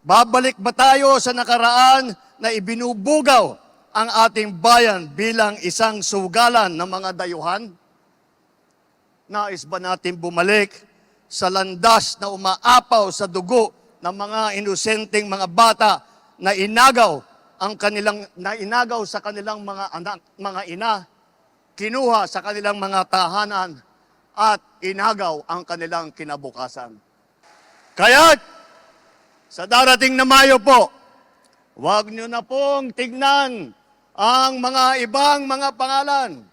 Babalik ba tayo sa nakaraan na ibinubugaw ang ating bayan bilang isang sugalan ng mga dayuhan? Nais ba natin bumalik sa landas na umaapaw sa dugo ng mga inosenteng mga bata na inagaw sa kanilang mga anak, mga ina, kinuha sa kanilang mga tahanan at inagaw ang kanilang kinabukasan? Kaya sa darating na Mayo po, huwag nyo na pong tignan ang mga ibang mga pangalan.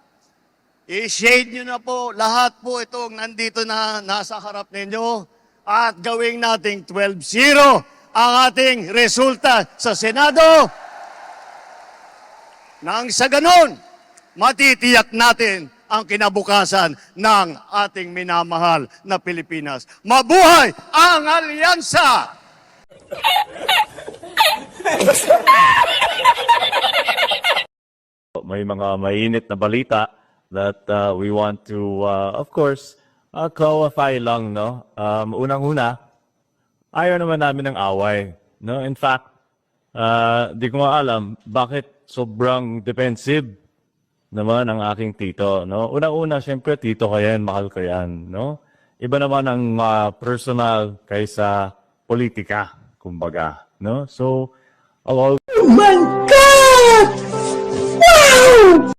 I-shade nyo na po lahat po itong nandito na nasa harap ninyo at gawing nating 12-0 ang ating resulta sa Senado. Nang sa ganon, matitiyak natin ang kinabukasan ng ating minamahal na Pilipinas. Mabuhay ang alyansa! May mga mainit na balita that we want to, of course, clarify lang, no? Unang-una, ayaw naman namin ng away, no? In fact, di ko nga alam bakit sobrang defensive naman ang aking tito, no? Unang-una, syempre, tito ka yan, mahal ka yan, no? Iba naman ang personal kaysa politika, kumbaga, no? So, Oh my God! Wow!